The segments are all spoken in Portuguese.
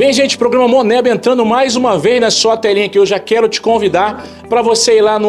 Bem, gente, programa Moneba entrando mais uma vez na sua telinha aqui. Eu já quero te convidar para você ir lá no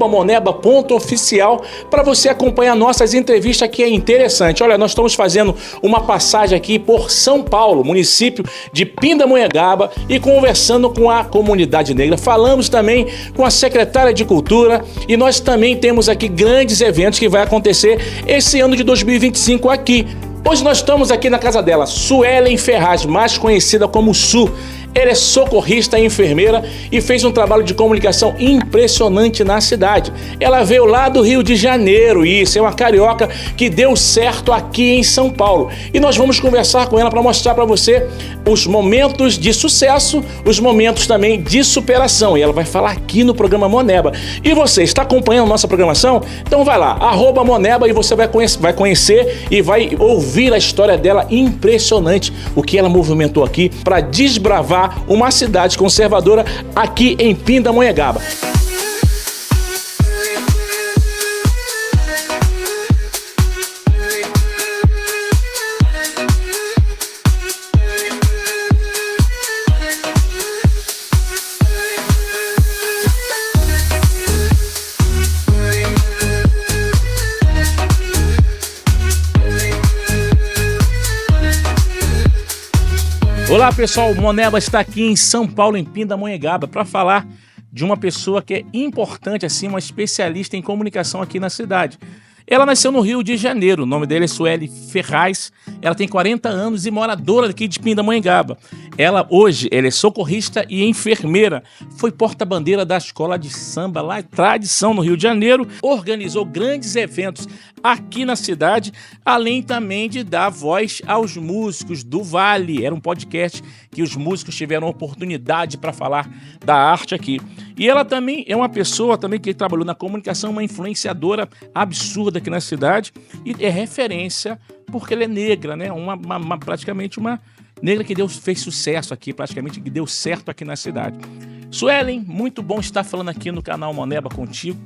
@moneba.oficial para você acompanhar nossas entrevistas, que é interessante. Olha, nós estamos fazendo uma passagem aqui por São Paulo, município de Pindamonhangaba, e conversando com a comunidade negra. Falamos também com a secretária de Cultura e nós também temos aqui grandes eventos que vai acontecer esse ano de 2025 aqui. Hoje nós estamos aqui na casa dela, Suelen Ferraz, mais conhecida como Su. Ela é socorrista e enfermeira e fez um trabalho de comunicação impressionante na cidade. Ela veio lá do Rio de Janeiro, e isso é uma carioca que deu certo aqui em São Paulo. E nós vamos conversar com ela para mostrar para você os momentos de sucesso, os momentos também de superação. E ela vai falar aqui no programa Moneba. E você está acompanhando nossa programação? Então vai lá, @Moneba, e você vai conhecer e vai ouvir a história dela impressionante, o que ela movimentou aqui para desbravar uma cidade conservadora aqui em Pindamonhangaba. Olá pessoal, o Moneba está aqui em São Paulo, em Pindamonhangaba, para falar de uma pessoa que é importante, assim, uma especialista em comunicação aqui na cidade. Ela nasceu no Rio de Janeiro, o nome dela é Suelen Ferraz, ela tem 40 anos e moradora aqui de Pindamonhangaba. Ela é socorrista e enfermeira, foi porta-bandeira da escola de samba lá, tradição no Rio de Janeiro, organizou grandes eventos aqui na cidade, além também de dar voz aos músicos do Vale. Era um podcast que os músicos tiveram oportunidade para falar da arte aqui. E ela também é uma pessoa também que trabalhou na comunicação, uma influenciadora absurda aqui na cidade, e é referência porque ela é negra, né? Praticamente uma negra que fez sucesso aqui, praticamente que deu certo aqui na cidade. Suelen, muito bom estar falando aqui no canal Moneba contigo.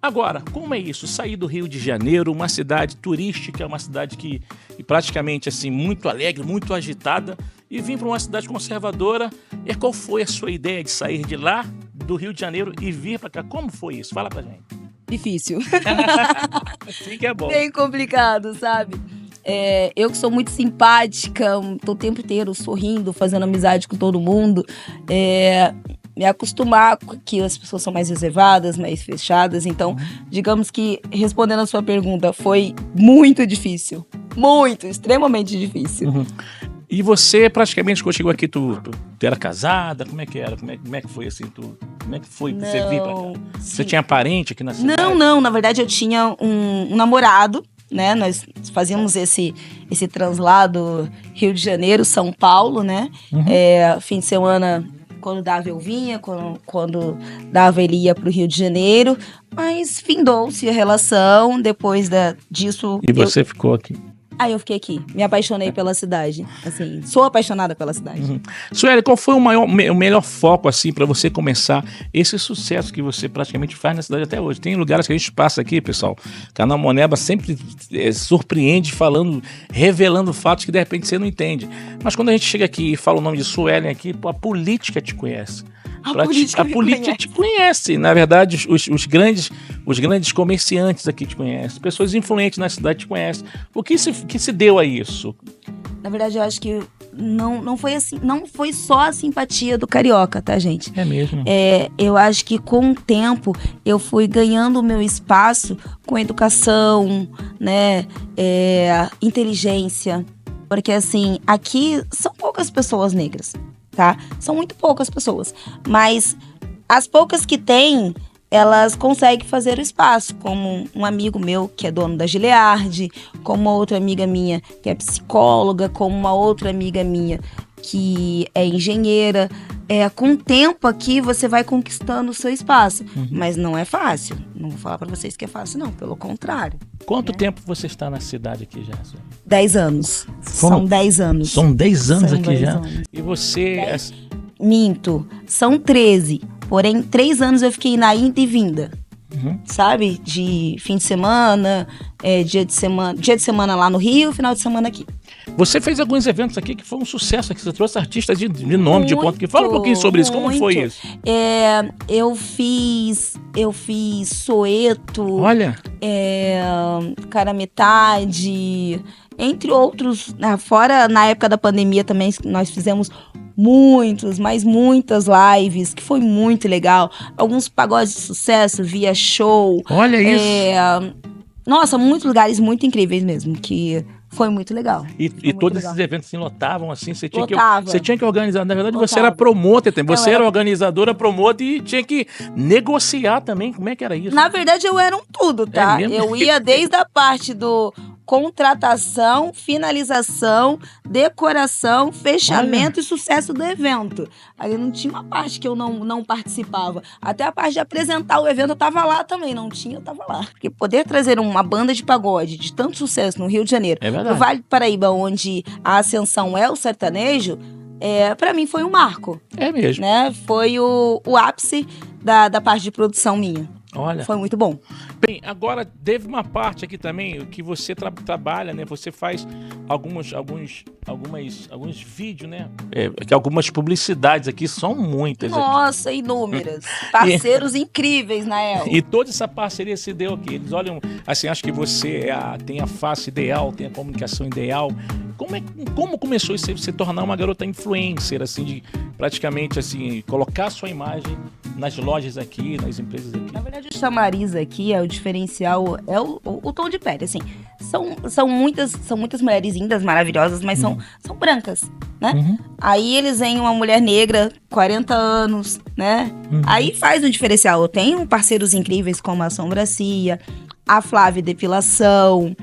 Agora, como é isso? Sair do Rio de Janeiro, uma cidade turística, uma cidade que praticamente assim, muito alegre, muito agitada, e vir para uma cidade conservadora. E qual foi a sua ideia de sair de lá, do Rio de Janeiro, e vir para cá? Como foi isso? Fala pra gente. Difícil. Sim, que é bom. Bem complicado, sabe? Eu que sou muito simpática, tô o tempo inteiro sorrindo, fazendo amizade com todo mundo. Me acostumar com que as pessoas são mais reservadas, mais fechadas. Então, digamos que, respondendo a sua pergunta, foi muito difícil. Muito, extremamente difícil. E você, praticamente, quando chegou aqui, tu era casada? Como é que era? Como é que foi assim? Como é que foi pra você vir pra cá? Você tinha parente aqui na cidade? Não. Na verdade, eu tinha um namorado, né? Nós fazíamos esse translado Rio de Janeiro, São Paulo, né? Fim de semana, quando dava eu vinha, quando dava ele ia pro Rio de Janeiro. Mas findou-se a relação, depois disso... E você ficou aqui? Aí eu fiquei aqui, me apaixonei pela cidade, assim, sou apaixonada pela cidade. Suelen, qual foi o melhor foco, assim, para você começar esse sucesso que você praticamente faz na cidade até hoje? Tem lugares que a gente passa aqui, pessoal, o canal Moneba sempre surpreende revelando fatos que de repente você não entende. Mas quando a gente chega aqui e fala o nome de Suelen aqui, a política te conhece. A política te conhece. Na verdade, os grandes comerciantes aqui te conhecem. Pessoas influentes na cidade te conhecem. O que se deu a isso? Na verdade, eu acho que não foi assim, não foi só a simpatia do carioca, tá, gente? É mesmo? Eu acho que com o tempo eu fui ganhando o meu espaço com educação, né? Inteligência. Porque, assim, aqui são poucas pessoas negras. Tá? São muito poucas pessoas, mas as poucas que tem, elas conseguem fazer o espaço, como um amigo meu que é dono da Gilead, como uma outra amiga minha que é psicóloga, como uma outra amiga minha que é engenheira. Com o tempo aqui você vai conquistando o seu espaço, mas não é fácil. Não vou falar pra vocês que é fácil, não, pelo contrário. Quanto tempo você está na cidade aqui já? 10 anos. São 10 anos. São 10 anos aqui já? Anos. E você... Minto, são 13. Porém, 3 anos eu fiquei na ida e vinda. Sabe? De fim de semana, dia de semana lá no Rio, final de semana aqui. Você fez alguns eventos aqui que foi um sucesso, aqui você trouxe artistas de nome, de ponto. Fala um pouquinho sobre isso, como foi isso? Eu fiz Soeto, Olha, Cara Metade, entre outros, fora na época da pandemia também nós fizemos muitas lives, que foi muito legal, alguns pagodes de sucesso via show. Olha isso. Nossa, muitos lugares muito incríveis mesmo, que foi muito legal. E todos esses eventos assim, lotavam assim, você tinha que organizar. Na verdade, você Lotava. era promotor, você era organizadora, promotor e tinha que negociar também. Como é que era isso? Na verdade, eu era um tudo, tá? mesmo? Eu ia desde a parte do contratação, finalização, decoração, fechamento e sucesso do evento. Aí não tinha uma parte que eu não participava. Até a parte de apresentar o evento eu tava lá também. Não tinha, eu tava lá. Porque poder trazer uma banda de pagode de tanto sucesso no Rio de Janeiro, no Vale do Paraíba, onde a ascensão é o sertanejo, pra mim foi um marco. É mesmo. Né? Foi o ápice da parte de produção minha. Olha. Foi muito bom. Bem, agora teve uma parte aqui também que você trabalha, né? Você faz alguns vídeos, né? Que algumas publicidades aqui são muitas. Nossa, inúmeras. Parceiros incríveis, Nael. E toda essa parceria se deu aqui. Eles olham, assim, acho que você tem a face ideal, tem a comunicação ideal. Como começou isso aí, você tornar uma garota influencer, assim, de praticamente, assim, colocar a sua imagem nas lojas aqui, nas empresas aqui? Na verdade, o chamariz aqui o diferencial, o tom de pele, assim. São muitas mulheres lindas, maravilhosas, mas são brancas, né? Uhum. Aí eles veem uma mulher negra, 40 anos, né? Uhum. Aí faz um diferencial. Eu tenho parceiros incríveis como a Sombracia, a Flávia Depilação,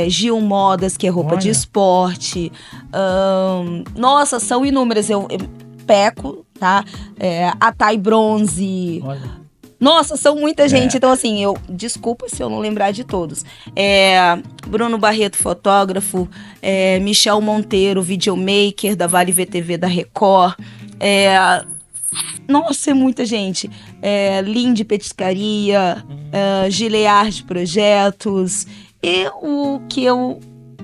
Gil Modas, que é roupa de esporte. Nossa, são inúmeras. Eu peco, tá? A Thay Bronze. Olha. Nossa, são muita gente. Então, assim, desculpa se eu não lembrar de todos. Bruno Barreto, fotógrafo. Michel Monteiro, videomaker da Vale VTV da Record. Nossa, é muita gente. Linde Petiscaria, Gileard Projetos. E o que eu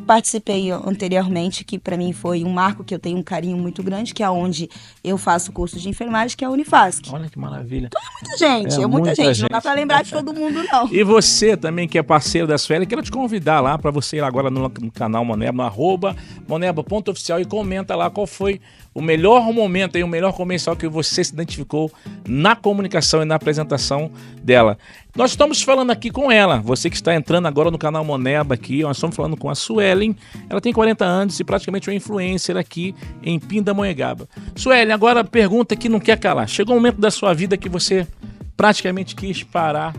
participei anteriormente, que para mim foi um marco, que eu tenho um carinho muito grande, que é onde eu faço o curso de enfermagem, que é a Unifasc. Olha que maravilha. Então é muita gente. Não dá para lembrar de todo mundo, não. E você também, que é parceiro da Sueli, quero te convidar lá para você ir agora no canal Moneba, no @moneba.oficial, e comenta lá qual foi o melhor momento e o melhor comercial que você se identificou na comunicação e na apresentação dela. Nós estamos falando aqui com ela, você que está entrando agora no canal Moneba aqui, nós estamos falando com a Suelen. Ela tem 40 anos e praticamente é uma influencer aqui em Pindamonhangaba. Suelen, agora a pergunta que não quer calar. Chegou um momento da sua vida que você praticamente quis parar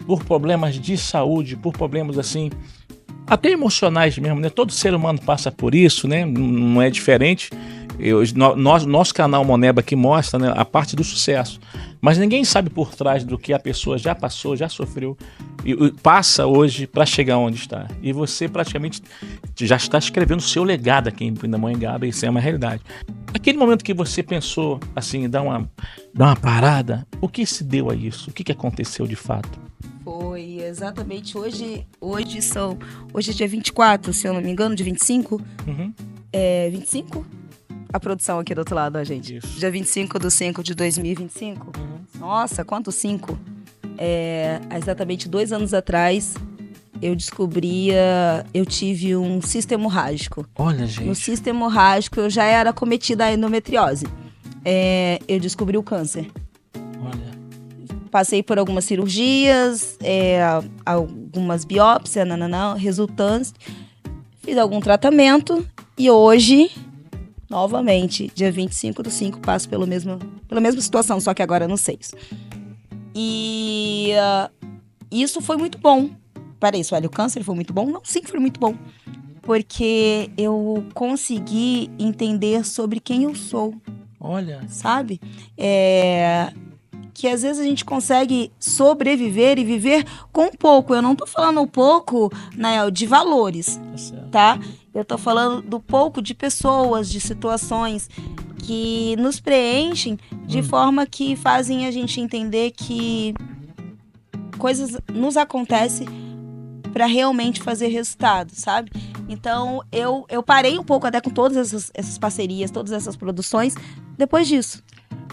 por problemas de saúde, por problemas assim, até emocionais mesmo, né? Todo ser humano passa por isso, né? Não é diferente. Nosso canal Moneba aqui mostra, né, a parte do sucesso, mas ninguém sabe por trás do que a pessoa já passou, já sofreu e passa hoje para chegar onde está. E você praticamente já está escrevendo o seu legado aqui em Pindamonhangaba, isso é uma realidade. Aquele momento que você pensou assim, dar uma parada, o que se deu a isso? O que aconteceu de fato? Foi exatamente hoje é dia 24, se eu não me engano, dia 25. 25? A produção aqui do outro lado, ó, gente. Isso. Dia 25/5 de 2025. Nossa, quanto 5? Há exatamente 2 anos atrás, eu tive um cisto hemorrágico. Olha, gente. No cisto hemorrágico, eu já era acometida a endometriose. Eu descobri o câncer. Olha. Passei por algumas cirurgias, algumas biópsias, resultantes. Fiz algum tratamento e hoje, novamente, dia 25/5, passo pela mesma situação, só que agora no 6. E isso foi muito bom. Peraí, olha, o câncer foi muito bom? Não, sim, foi muito bom. Porque eu consegui entender sobre quem eu sou. Olha. Sabe? Que às vezes a gente consegue sobreviver e viver com pouco. Eu não tô falando pouco, Nael, de valores, tá? Eu tô falando do pouco de pessoas, de situações que nos preenchem de forma que fazem a gente entender que coisas nos acontecem para realmente fazer resultado, sabe? Então, eu parei um pouco até com todas essas parcerias, todas essas produções, depois disso.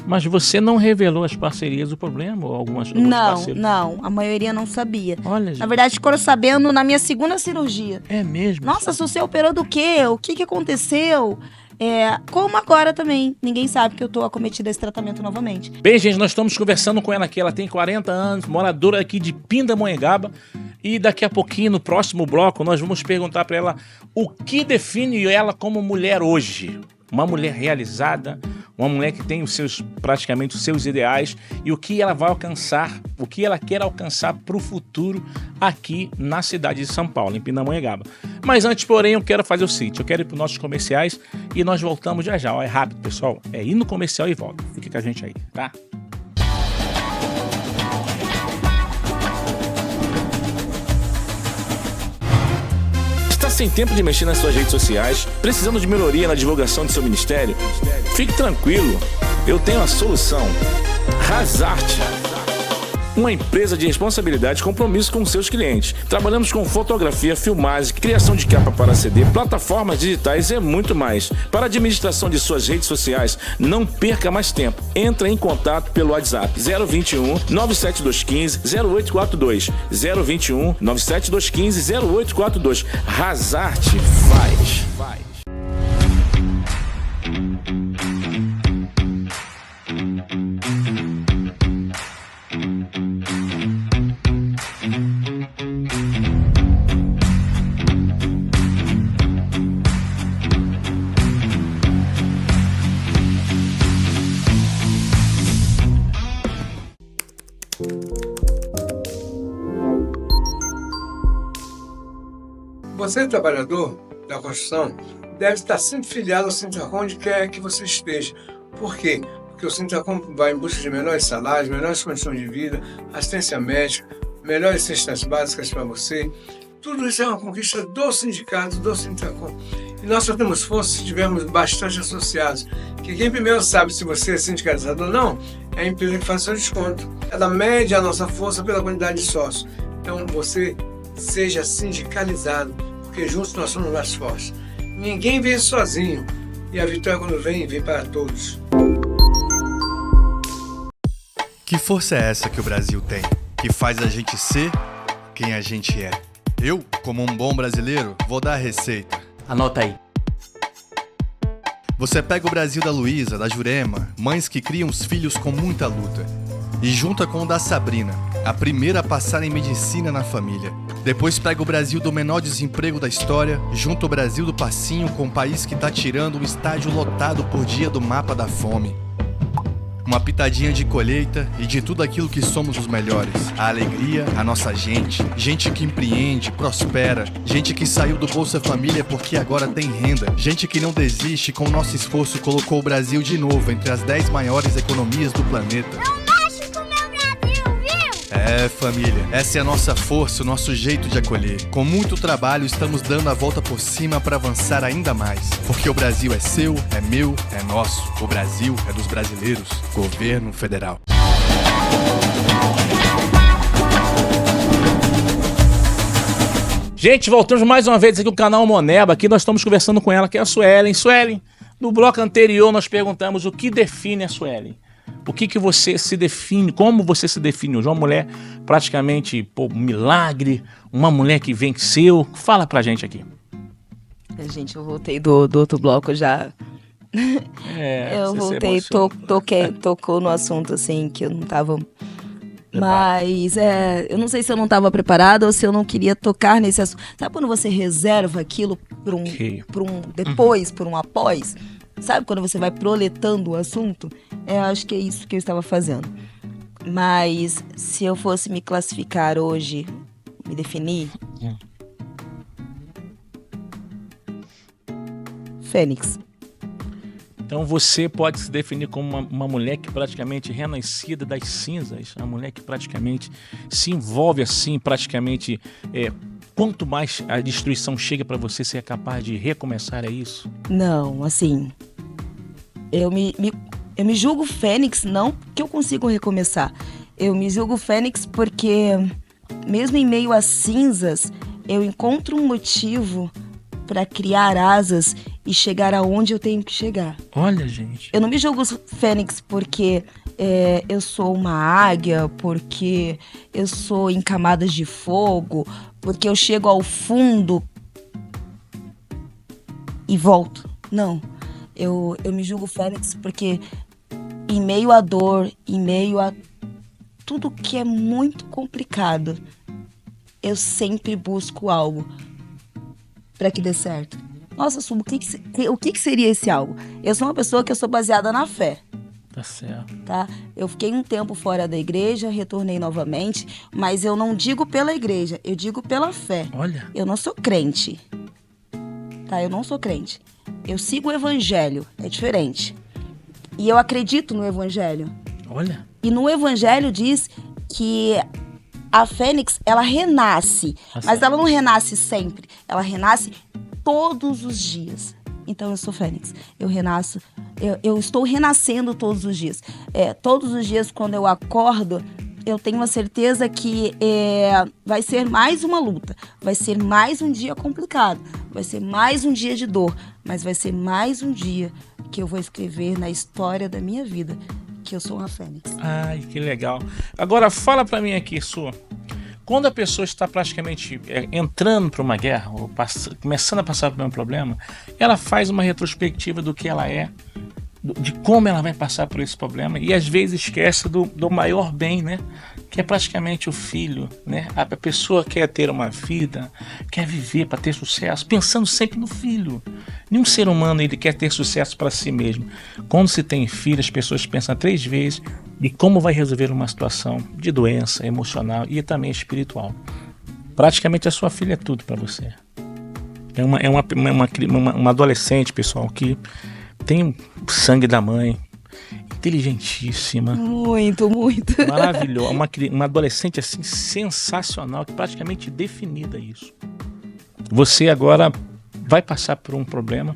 Mas você não revelou as parcerias do problema ou alguns parceiros? Não, a maioria não sabia. Olha, gente. Na verdade, ficou sabendo na minha segunda cirurgia. É mesmo? Nossa, você operou do quê? O que aconteceu? Como agora também. Ninguém sabe que eu tô acometida a esse tratamento novamente. Bem, gente, nós estamos conversando com ela aqui. Ela tem 40 anos, moradora aqui de Pindamonhangaba. E daqui a pouquinho, no próximo bloco, nós vamos perguntar para ela o que define ela como mulher hoje. Uma mulher realizada, uma mulher que tem praticamente os seus ideais e o que ela vai alcançar, o que ela quer alcançar para o futuro aqui na cidade de São Paulo, em Pindamonhangaba. Mas antes, porém, eu quero fazer o seguinte, eu quero ir para os nossos comerciais e nós voltamos já já. Ó, é rápido, pessoal, é ir no comercial e volta. Fique com a gente aí, tá? Sem tempo de mexer nas suas redes sociais, precisando de melhoria na divulgação de seu ministério? Fique tranquilo, eu tenho a solução. Razarte. Uma empresa de responsabilidade e compromisso com seus clientes. Trabalhamos com fotografia, filmagem, criação de capa para CD, plataformas digitais e muito mais. Para a administração de suas redes sociais, não perca mais tempo. Entre em contato pelo WhatsApp 021 97215 0842. 021 97215 0842. Razarte faz. Você, trabalhador da construção, deve estar sempre filiado ao Sintracom onde quer que você esteja. Por quê? Porque o Sintracom vai em busca de melhores salários, melhores condições de vida, assistência médica, melhores cestas básicas para você. Tudo isso é uma conquista do sindicato, do Sintracom. E nós só temos força se tivermos bastante associados. Que quem primeiro sabe se você é sindicalizado ou não, é a empresa que faz seu desconto. Ela mede a nossa força pela quantidade de sócios. Então você seja sindicalizado, porque juntos nós somos mais fortes. Ninguém vence sozinho, e a vitória quando vem para todos. Que força é essa que o Brasil tem, que faz a gente ser quem a gente é? Eu, como um bom brasileiro, vou dar a receita. Anota aí. Você pega o Brasil da Luísa, da Jurema, mães que criam os filhos com muita luta, e junta com o da Sabrina, a primeira a passar em medicina na família. Depois pega o Brasil do menor desemprego da história, junta o Brasil do passinho com o país que tá tirando um estádio lotado por dia do mapa da fome. Uma pitadinha de colheita e de tudo aquilo que somos os melhores. A alegria, a nossa gente. Gente que empreende, prospera. Gente que saiu do Bolsa Família porque agora tem renda. Gente que não desiste, com o nosso esforço colocou o Brasil de novo entre as 10 maiores economias do planeta. Família, essa é a nossa força, o nosso jeito de acolher. Com muito trabalho, estamos dando a volta por cima para avançar ainda mais. Porque o Brasil é seu, é meu, é nosso. O Brasil é dos brasileiros. Governo Federal. Gente, voltamos mais uma vez aqui no canal Moneba. Aqui nós estamos conversando com ela, que é a Suelen. Suelen, no bloco anterior nós perguntamos o que define a Suelen. O que você se define, como você se define hoje? Uma mulher praticamente, um milagre, uma mulher que venceu. Fala pra gente aqui. Gente, eu voltei do outro bloco já. Eu voltei, tocou no assunto assim que eu não tava... Mas eu não sei se eu não estava preparada ou se eu não queria tocar nesse assunto. Sabe quando você reserva aquilo para um depois, por um após? Sabe quando você vai proletando o assunto? Acho que é isso que eu estava fazendo. Mas se eu fosse me classificar hoje, me definir... Fênix. Então você pode se definir como uma mulher que praticamente renascida das cinzas, uma mulher que praticamente se envolve assim, praticamente... quanto mais a destruição chega para você, você é capaz de recomeçar, é isso? Não, assim... Eu me julgo Fênix não que eu consigo recomeçar. Eu me julgo Fênix porque, mesmo em meio às cinzas, eu encontro um motivo para criar asas e chegar aonde eu tenho que chegar. Olha, gente. Eu não me julgo fênix porque eu sou uma águia, porque eu sou em camadas de fogo, porque eu chego ao fundo e volto. Não. Eu me julgo fênix porque em meio à dor, em meio a tudo que é muito complicado, eu sempre busco algo para que dê certo. Nossa, Subo, o que seria esse algo? Eu sou uma pessoa que eu sou baseada na fé. Tá certo. Tá? Eu fiquei um tempo fora da igreja, retornei novamente, mas eu não digo pela igreja, eu digo pela fé. Olha. Eu não sou crente. Tá? Eu não sou crente. Eu sigo o evangelho, é diferente. E eu acredito no evangelho. Olha. E no evangelho diz que a fênix, ela renasce, mas ela não renasce sempre, ela renasce todos os dias. Então eu sou fênix, eu renasço, eu estou renascendo todos os dias. Todos os dias quando eu acordo, eu tenho a certeza que vai ser mais uma luta, vai ser mais um dia complicado, vai ser mais um dia de dor, mas vai ser mais um dia que eu vou escrever na história da minha vida que eu sou uma fênix. Ai, que legal. Agora fala pra mim aqui, Su. Quando a pessoa está praticamente entrando para uma guerra, ou começando a passar por um problema, ela faz uma retrospectiva do que ela é, de como ela vai passar por esse problema, e às vezes esquece do maior bem, né? Que é praticamente o filho, né? A pessoa quer ter uma vida, quer viver para ter sucesso, pensando sempre no filho. Nenhum ser humano ele quer ter sucesso para si mesmo. Quando se tem filho, as pessoas pensam 3 vezes de como vai resolver uma situação de doença emocional e também espiritual. Praticamente a sua filha é tudo para você. É uma adolescente, pessoal, que tem o sangue da mãe, inteligentíssima. Muito, muito. Maravilhosa. Uma adolescente assim sensacional, que praticamente definida isso. Você agora vai passar por um problema.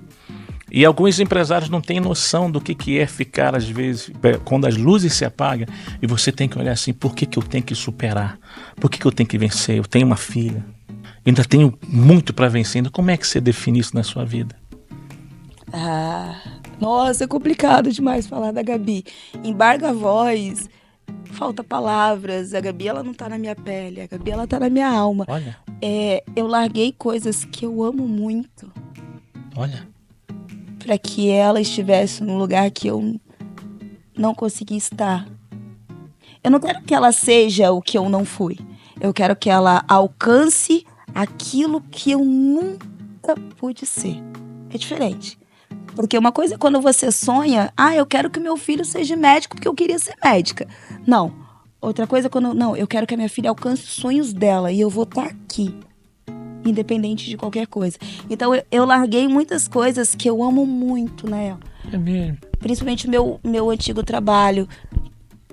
E alguns empresários não têm noção do que é ficar, às vezes, quando as luzes se apagam, e você tem que olhar assim, por que eu tenho que superar? Por que eu tenho que vencer? Eu tenho uma filha, ainda tenho muito para vencer. Ainda. Como é que você define isso na sua vida? Nossa, é complicado demais falar da Gabi. Embarga a voz, falta palavras. A Gabi, ela não tá na minha pele, a Gabi, ela tá na minha alma. Olha. Eu larguei coisas que eu amo muito. Olha. Para que ela estivesse num lugar que eu não consegui estar. Eu não quero que ela seja o que eu não fui. Eu quero que ela alcance aquilo que eu nunca pude ser. É diferente. Porque uma coisa é quando você sonha, eu quero que meu filho seja médico porque eu queria ser médica. Não. Outra coisa é quando, não, eu quero que a minha filha alcance os sonhos dela e eu vou estar aqui. Independente de qualquer coisa. Então eu larguei muitas coisas que eu amo muito, né? É mesmo. Principalmente meu antigo trabalho,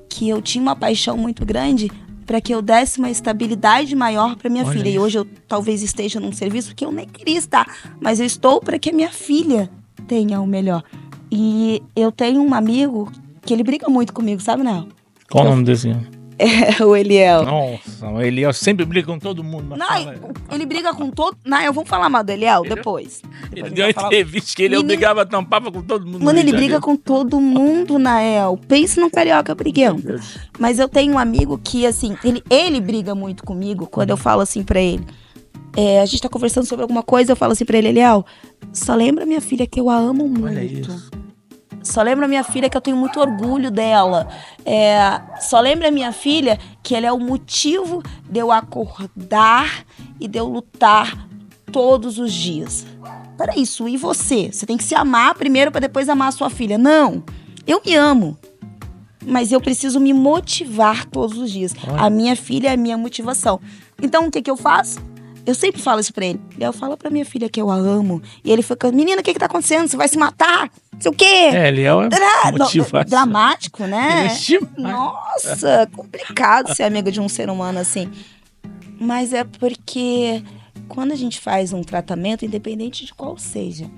que eu tinha uma paixão muito grande para que eu desse uma estabilidade maior para minha filha. Isso. E hoje eu talvez esteja num serviço que eu nem queria estar, mas eu estou para que a minha filha tenha o melhor. E eu tenho um amigo que ele briga muito comigo, sabe, Nel? Qual o nome desse? O Eliel. Nossa, o Eliel sempre briga com todo mundo. Ele briga com todo... Não, vamos falar mal do Eliel depois. Ele deu uma entrevista que ele obrigava a tampar com todo mundo. Mano, ele briga com todo mundo, Nael. Pense num carioca briguento. Mas eu tenho um amigo que, assim, ele briga muito comigo quando eu falo assim pra ele. A gente tá conversando sobre alguma coisa, eu falo assim pra ele, Eliel, só lembra minha filha que eu a amo muito. Olha isso. Só lembra minha filha que eu tenho muito orgulho dela. Só lembra minha filha que ela é o motivo de eu acordar e de eu lutar todos os dias. Peraí, Su, e você? Você tem que se amar primeiro para depois amar a sua filha. Não, eu me amo. Mas eu preciso me motivar todos os dias. Olha. A minha filha é a minha motivação. Então, o que eu faço? Eu sempre falo isso pra ele. Eu falo pra minha filha que eu a amo. E ele fica, menina, o que tá acontecendo? Você vai se matar? Não sei o quê. Eliel é motivação. Dramático, né? Ele Nossa, complicado ser amiga de um ser humano assim. Mas é porque quando a gente faz um tratamento, independente de qual seja,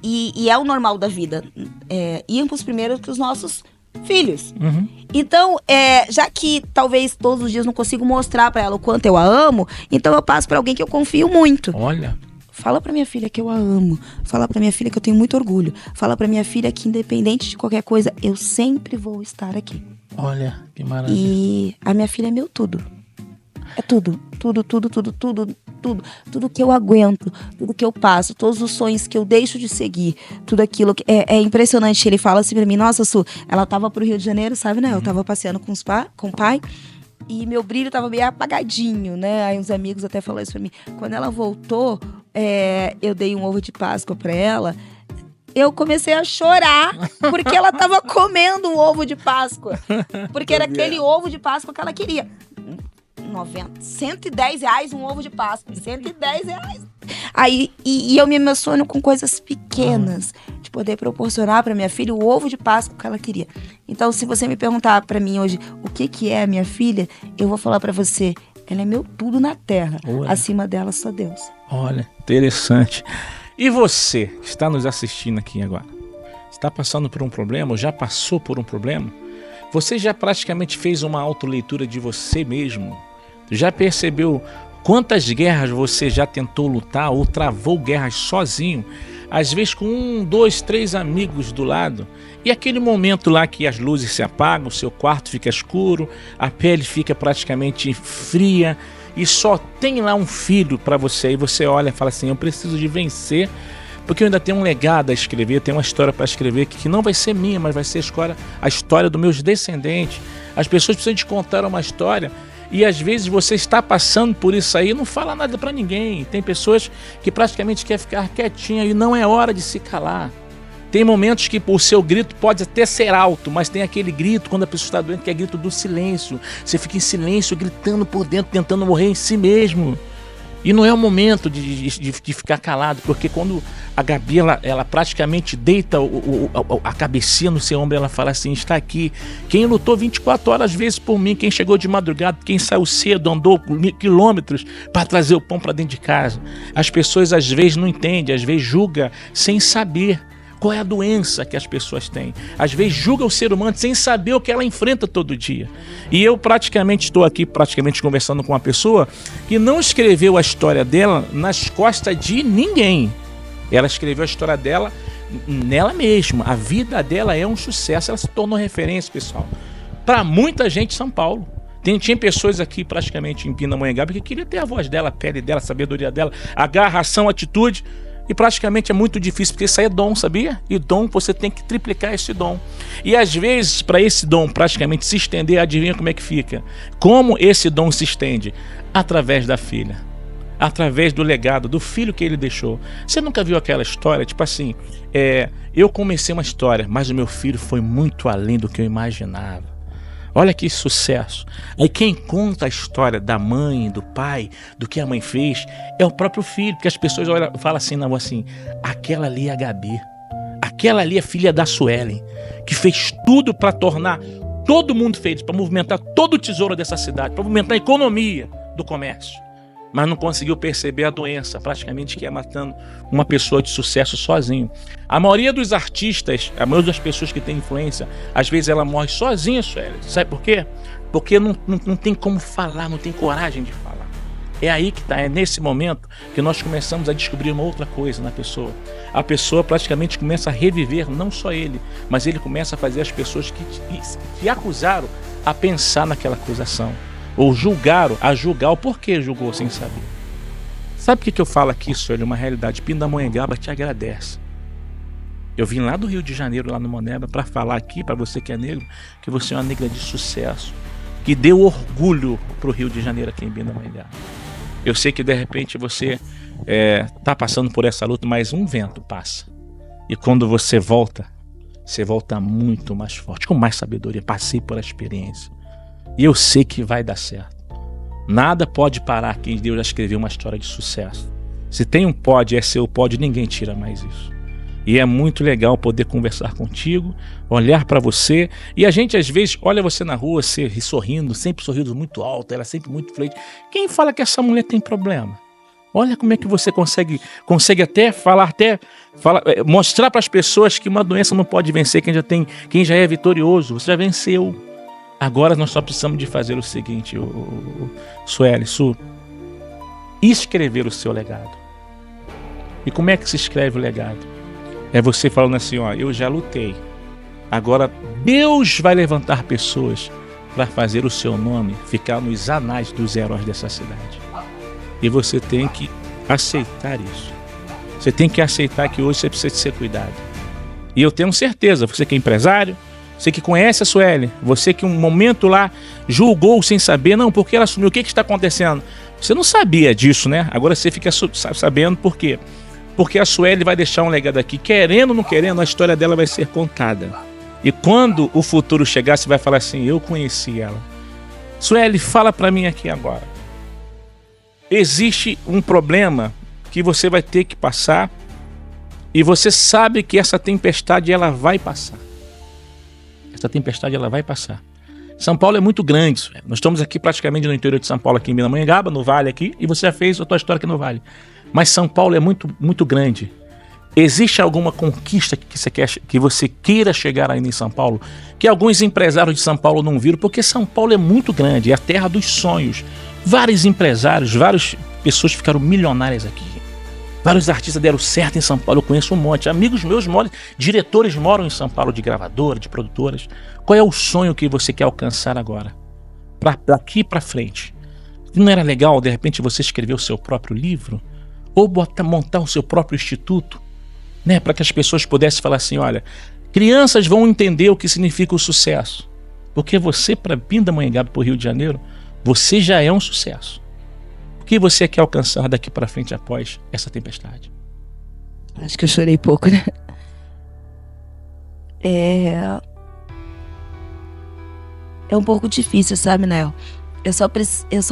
e é o normal da vida, irmos primeiro que os nossos filhos. Uhum. Então, já que talvez todos os dias não consigo mostrar pra ela o quanto eu a amo, então eu passo pra alguém que eu confio muito. Olha. Fala pra minha filha que eu a amo. Fala pra minha filha que eu tenho muito orgulho. Fala pra minha filha que, independente de qualquer coisa, eu sempre vou estar aqui. Olha, que maravilha. E a minha filha é meu tudo. É tudo. Tudo que eu aguento, tudo que eu passo, todos os sonhos que eu deixo de seguir, tudo aquilo que é impressionante. Ele fala assim pra mim: nossa, Su, ela tava pro Rio de Janeiro, sabe, né? Eu tava passeando com o pai. E meu brilho tava meio apagadinho, né? Aí uns amigos até falaram isso pra mim. Quando ela voltou, eu dei um ovo de Páscoa pra ela. Eu comecei a chorar porque ela tava comendo um ovo de Páscoa. Porque era aquele ovo de Páscoa que ela queria. 110 reais um ovo de Páscoa. 110 reais. Aí, e eu me emociono com coisas pequenas, de poder proporcionar pra minha filha o ovo de Páscoa que ela queria. Então, se você me perguntar pra mim hoje o que é a minha filha, eu vou falar pra você: ela é meu tudo na terra. Olha. Acima dela, só Deus. Olha, interessante. E você que está nos assistindo aqui agora, está passando por um problema ou já passou por um problema? Você já praticamente fez uma autoleitura de você mesmo? Já percebeu quantas guerras você já tentou lutar ou travou guerras sozinho? Às vezes com 1, 2, 3 amigos do lado. E aquele momento lá que as luzes se apagam, o seu quarto fica escuro, a pele fica praticamente fria e só tem lá um filho para você. E você olha e fala assim: eu preciso de vencer, porque eu ainda tenho um legado a escrever, tenho uma história para escrever que não vai ser minha, mas vai ser a história dos meus descendentes. As pessoas precisam te contar uma história. E às vezes você está passando por isso aí e não fala nada para ninguém. Tem pessoas que praticamente querem ficar quietinha e não é hora de se calar. Tem momentos que o seu grito pode até ser alto, mas tem aquele grito quando a pessoa está doente, que é grito do silêncio. Você fica em silêncio, gritando por dentro, tentando morrer em si mesmo. E não é o momento de ficar calado, porque quando a Gabi ela praticamente deita a cabecinha no seu ombro, ela fala assim: está aqui quem lutou 24 horas vezes por mim, quem chegou de madrugada, quem saiu cedo, andou quilômetros para trazer o pão para dentro de casa. As pessoas às vezes não entendem, às vezes julgam sem saber qual é a doença que as pessoas têm. Às vezes julga o ser humano sem saber o que ela enfrenta todo dia. E eu estou aqui conversando com uma pessoa que não escreveu a história dela nas costas de ninguém. Ela escreveu a história dela nela mesma. A vida dela é um sucesso. Ela se tornou referência, pessoal, para muita gente em São Paulo. Tinha pessoas aqui praticamente em Pindamonhangaba que queria ter a voz dela, a pele dela, a sabedoria dela, a garra, ação, atitude. E praticamente é muito difícil, porque isso aí é dom, sabia? E dom, você tem que triplicar esse dom. E às vezes, para esse dom praticamente se estender, adivinha como é que fica? Como esse dom se estende? Através da filha. Através do legado, do filho que ele deixou. Você nunca viu aquela história? Tipo assim, eu comecei uma história, mas o meu filho foi muito além do que eu imaginava. Olha que sucesso. Aí quem conta a história da mãe, do pai, do que a mãe fez, é o próprio filho. Porque as pessoas falam assim na rua assim: aquela ali é a Gabi. Aquela ali é filha da Suelen, que fez tudo para tornar todo mundo feliz, para movimentar todo o tesouro dessa cidade, para movimentar a economia do comércio. Mas não conseguiu perceber a doença, praticamente, que é matando uma pessoa de sucesso sozinho. A maioria dos artistas, a maioria das pessoas que têm influência, às vezes ela morre sozinha, Sueli. Sabe por quê? Porque não tem como falar, não tem coragem de falar. É aí que está, é nesse momento que nós começamos a descobrir uma outra coisa na pessoa. A pessoa praticamente começa a reviver, não só ele, mas ele começa a fazer as pessoas que acusaram a pensar naquela acusação. Ou julgaram, a julgar o porquê julgou sem saber. Sabe o que eu falo aqui, Sueli? Uma realidade. Pindamonhangaba te agradece. Eu vim lá do Rio de Janeiro, lá no Moneba, para falar aqui, para você que é negro, que você é uma negra de sucesso, que deu orgulho pro Rio de Janeiro aqui em Pindamonhangaba. Eu sei que de repente você tá passando por essa luta, mas um vento passa. E quando você volta muito mais forte, com mais sabedoria. Passei por a experiência. E eu sei que vai dar certo. Nada pode parar quem Deus já escreveu uma história de sucesso. Se tem um pódio, é seu pódio, ninguém tira mais isso. E é muito legal poder conversar contigo, olhar para você. E a gente às vezes olha você na rua, você sorrindo, sempre sorrindo muito alto, ela sempre muito feliz. Quem fala que essa mulher tem problema? Olha como é que você consegue mostrar para as pessoas que uma doença não pode vencer quem já é vitorioso. Você já venceu. Agora nós só precisamos de fazer o seguinte, Sueli, escrever o seu legado. E como é que se escreve o legado? É você falando assim, ó, eu já lutei. Agora Deus vai levantar pessoas para fazer o seu nome ficar nos anais dos heróis dessa cidade. E você tem que aceitar isso. Você tem que aceitar que hoje você precisa ser cuidado. E eu tenho certeza, você que é empresário, você que conhece a Sueli, você que um momento lá julgou sem saber, não, porque ela assumiu, o que está acontecendo? Você não sabia disso, né? Agora você fica sabendo por quê? Porque a Sueli vai deixar um legado aqui. Querendo ou não querendo, a história dela vai ser contada. E quando o futuro chegar, você vai falar assim, eu conheci ela. Sueli, fala para mim aqui agora. Existe um problema que você vai ter que passar e você sabe que essa tempestade ela vai passar. Essa tempestade ela vai passar. São Paulo é muito grande. Sueli. Nós estamos aqui praticamente no interior de São Paulo, aqui em Pindamonhangaba, no Vale aqui, e você já fez a tua história aqui no Vale. Mas São Paulo é muito, muito grande. Existe alguma conquista que você queira chegar ainda em São Paulo, que alguns empresários de São Paulo não viram, porque São Paulo é muito grande, é a terra dos sonhos. Vários empresários, várias pessoas ficaram milionárias aqui. Vários artistas deram certo em São Paulo, eu conheço um monte. Amigos meus, diretores moram em São Paulo, de gravadora, de produtoras. Qual é o sonho que você quer alcançar agora? Daqui para frente. Não era legal, de repente, você escrever o seu próprio livro? Ou montar o seu próprio instituto? Né, para que as pessoas pudessem falar assim, olha, crianças vão entender o que significa o sucesso. Porque você, para Pindamonhangaba, para o Rio de Janeiro, você já é um sucesso. O que você quer alcançar daqui para frente após essa tempestade? Acho que eu chorei pouco, né? É um pouco difícil, sabe, Nel? Eu só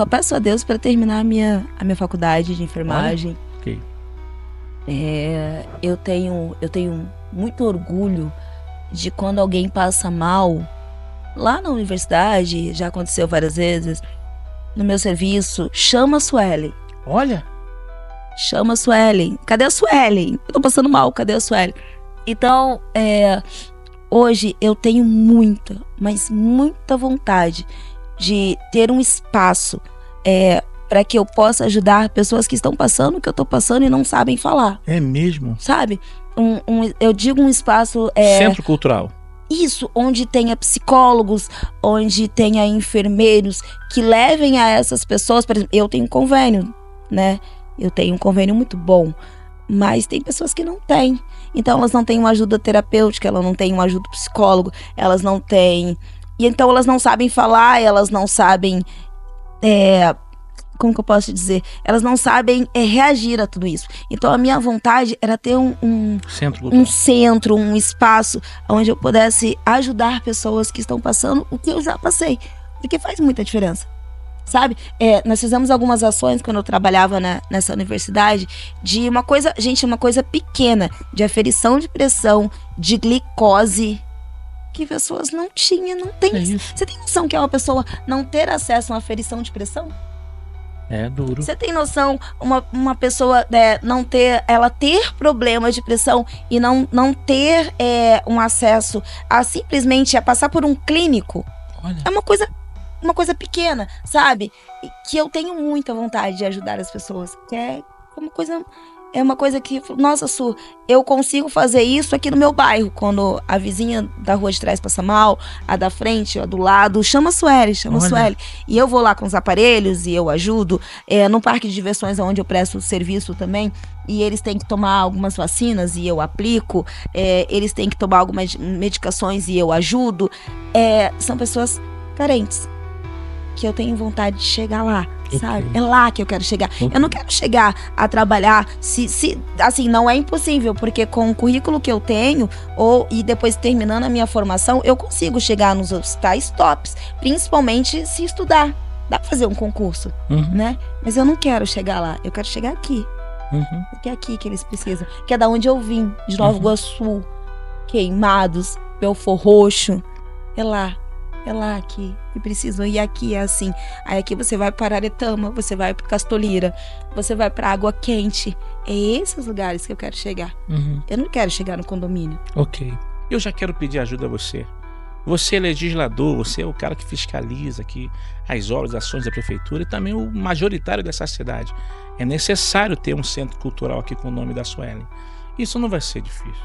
peço a Deus para terminar a minha faculdade de enfermagem. Ok. Eu tenho muito orgulho de quando alguém passa mal lá na universidade, já aconteceu várias vezes, no meu serviço, chama a Sueli. Olha! Chama a Sueli. Cadê a Sueli? Eu tô passando mal, cadê a Sueli? Então, hoje eu tenho muita, mas muita vontade de ter um espaço para que eu possa ajudar pessoas que estão passando o que eu tô passando e não sabem falar. É mesmo? Sabe? Eu digo um espaço... Centro cultural. Isso, onde tenha psicólogos, onde tenha enfermeiros que levem a essas pessoas. Por exemplo, eu tenho um convênio, né? Eu tenho um convênio muito bom, mas tem pessoas que não têm. Então elas não têm uma ajuda terapêutica, elas não têm uma ajuda psicólogo, elas não têm... E então elas não sabem falar, elas não sabem... como que eu posso dizer? Elas não sabem reagir a tudo isso. Então a minha vontade era ter um centro, um espaço onde eu pudesse ajudar pessoas que estão passando o que eu já passei. Porque faz muita diferença, sabe? Nós fizemos algumas ações quando eu trabalhava nessa universidade de uma coisa pequena, de aferição de pressão, de glicose, que pessoas não têm. Você tem noção que é uma pessoa não ter acesso a uma aferição de pressão? É duro. Você tem noção uma pessoa ela ter problemas de pressão e não ter um acesso a simplesmente a passar por um clínico? Olha. É uma coisa pequena, sabe? Que eu tenho muita vontade de ajudar as pessoas. Que é uma coisa que, nossa, Su, eu consigo fazer isso aqui no meu bairro. Quando a vizinha da rua de trás passa mal, a da frente, a do lado, chama a Sueli. E eu vou lá com os aparelhos e eu ajudo. No parque de diversões, onde eu presto serviço também, e eles têm que tomar algumas vacinas e eu aplico. Eles têm que tomar algumas medicações e eu ajudo. São pessoas carentes, que eu tenho vontade de chegar lá, sabe? É lá que eu quero chegar. Eu não quero chegar a trabalhar, assim, não é impossível, porque com o currículo que eu tenho, e depois terminando a minha formação, eu consigo chegar nos hospitais tops, principalmente se estudar. Dá pra fazer um concurso, né? Mas eu não quero chegar lá, eu quero chegar aqui. Porque é aqui que eles precisam. Que é da onde eu vim, de Nova Iguaçu, Queimados, Belfor Roxo. É lá. é lá que precisam, e aqui é assim. Aí aqui você vai para Aretama, você vai para Castolira, você vai para Água Quente. É esses lugares que eu quero chegar. Eu não quero chegar no condomínio. Ok. Eu já quero pedir ajuda a você. Você é legislador, você é o cara que fiscaliza aqui as obras, as ações da prefeitura e também o majoritário dessa cidade. É necessário ter um centro cultural aqui com o nome da Suelen. Isso não vai ser difícil.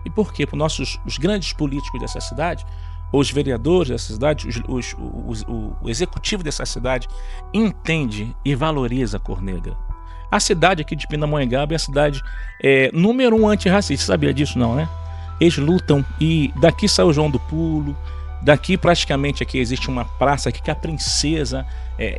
E por quê? Porque os grandes políticos dessa cidade, os vereadores dessa cidade, o executivo dessa cidade entende e valoriza a cor negra. A cidade aqui de Pindamonhangaba é a cidade número 1 antirracista. Você sabia disso não, né? Eles lutam e daqui saiu o João do Pulo, daqui praticamente aqui existe uma praça aqui que a princesa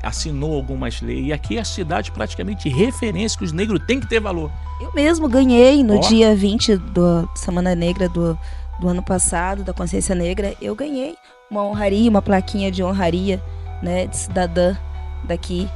assinou algumas leis. E aqui é a cidade praticamente referência que os negros têm que ter valor. Eu mesmo ganhei no dia 20 da Semana Negra do ano passado, da Consciência Negra. Eu ganhei uma honraria, uma plaquinha de honraria, né, de cidadã daqui,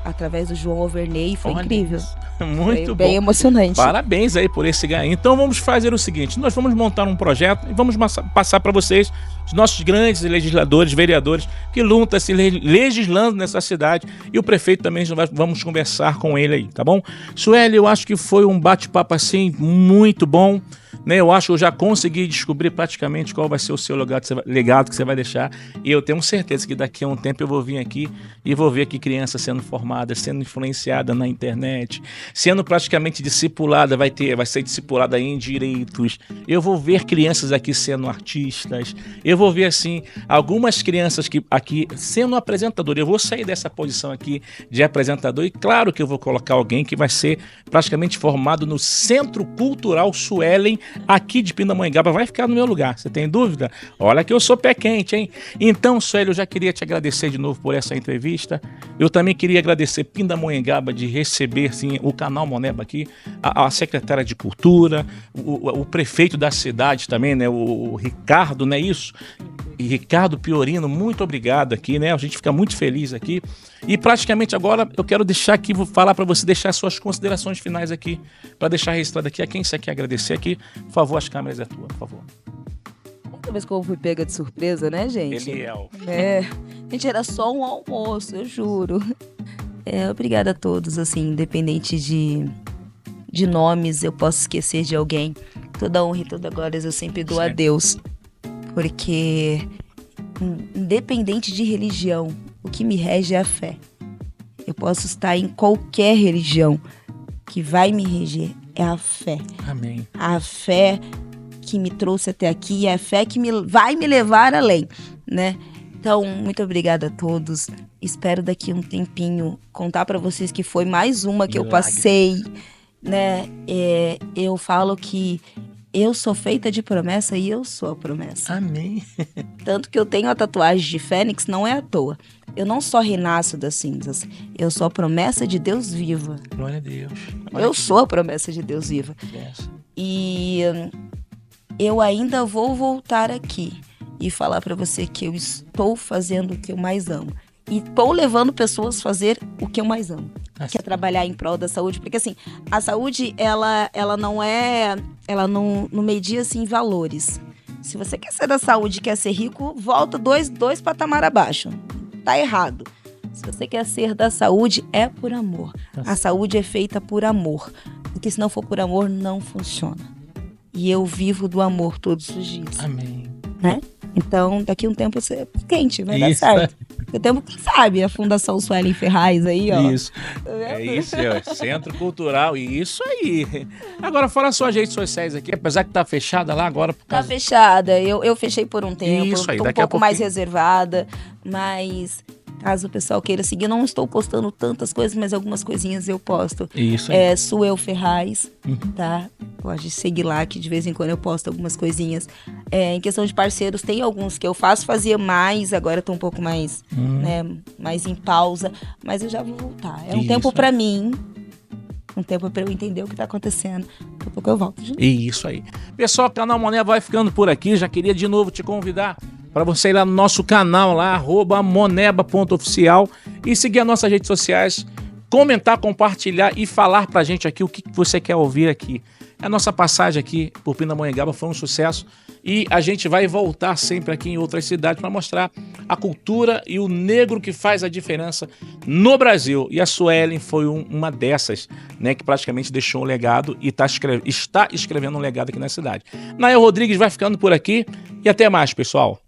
através do João Overney. Foi incrível. Muito bom. Bem emocionante. Parabéns aí por esse ganho. Então vamos fazer o seguinte, nós vamos montar um projeto e vamos passar para vocês os nossos grandes legisladores, vereadores que lutam se legislando nessa cidade, e o prefeito também, vamos conversar com ele aí, tá bom? Sueli, eu acho que foi um bate-papo assim muito bom, né? Eu acho que eu já consegui descobrir praticamente qual vai ser o seu legado que você vai deixar, e eu tenho certeza que daqui a um tempo eu vou vir aqui e vou ver aqui crianças sendo formadas, sendo influenciadas na internet, sendo praticamente discipulada, vai ser discipulada em direitos. Eu vou ver crianças aqui sendo artistas, eu vou ver assim algumas crianças aqui sendo apresentador. Eu vou sair dessa posição aqui de apresentador e claro que eu vou colocar alguém que vai ser praticamente formado no Centro Cultural Suelen aqui de Pindamonhangaba, vai ficar no meu lugar. Você tem dúvida? Olha que eu sou pé quente, hein? Então, Sueli, eu já queria te agradecer de novo por essa entrevista. Eu também queria agradecer Pindamonhangaba de receber assim, o canal Moneba aqui, a secretária de Cultura, o prefeito da cidade também, né? O Ricardo, não é isso? E Ricardo Piorino, muito obrigado aqui, né? A gente fica muito feliz aqui. E praticamente agora eu quero deixar aqui, vou falar para você deixar suas considerações finais aqui, para deixar registrado aqui a quem você quer agradecer aqui. Por favor, as câmeras é tua, por favor. Outra vez que eu fui pega de surpresa, né, gente? Eliel. Gente, era só um almoço, eu juro. Obrigada a todos, assim, independente de nomes, eu posso esquecer de alguém. Toda honra e toda glória eu sempre dou a Deus. Porque, independente de religião, o que me rege é a fé. Eu posso estar em qualquer religião, que vai me reger é a fé. Amém. A fé que me trouxe até aqui e a fé que vai me levar além, né? Então, muito obrigada a todos. Espero daqui um tempinho contar para vocês que foi mais uma que eu passei, né? Eu falo que eu sou feita de promessa e eu sou a promessa. Amém. Tanto que eu tenho a tatuagem de Fênix, não é à toa. Eu não só renasço das cinzas, eu sou a promessa de Deus viva. Glória a Deus. Eu sou a promessa de Deus viva. Yes. E eu ainda vou voltar aqui e falar para você que eu estou fazendo o que eu mais amo. E estou levando pessoas a fazer o que eu mais amo. Que é trabalhar em prol da saúde. Porque assim, a saúde, ela não é... Ela não media, assim, valores. Se você quer ser da saúde e quer ser rico, volta dois patamar abaixo. Tá errado. Se você quer ser da saúde, é por amor. A saúde é feita por amor. Porque se não for por amor, não funciona. E eu vivo do amor todos os dias. Amém. Né? Então, daqui a um tempo você é quente, vai dar certo. Daqui a tempo, quem sabe, a Fundação Suelen Ferraz aí, ó. Isso. É isso, Centro Cultural, isso aí. Agora, fala suas redes sociais aqui, apesar que tá fechada lá agora. Tá fechada, eu fechei por um tempo, isso aí, tô um pouco mais reservada, mas... Caso o pessoal queira seguir, não estou postando tantas coisas, mas algumas coisinhas eu posto. Isso aí. Suel Ferraz, tá? Pode seguir lá, que de vez em quando eu posto algumas coisinhas. Em questão de parceiros, tem alguns que eu fazia mais, agora tô um pouco mais, né, mais em pausa. Mas eu já vou voltar. É um tempo pra mim, um tempo pra eu entender o que tá acontecendo. Daqui a pouco eu volto. Isso aí. Pessoal, o canal Moneba vai ficando por aqui. Já queria de novo te convidar para você ir lá no nosso canal lá, @moneba.oficial, e seguir as nossas redes sociais, comentar, compartilhar e falar pra gente aqui o que você quer ouvir aqui. A nossa passagem aqui por Pindamonhangaba foi um sucesso e a gente vai voltar sempre aqui em outras cidades para mostrar a cultura e o negro que faz a diferença no Brasil. E a Suelen foi uma dessas, né, que praticamente deixou um legado e está escrevendo um legado aqui na cidade. Nael Rodrigues vai ficando por aqui e até mais, pessoal.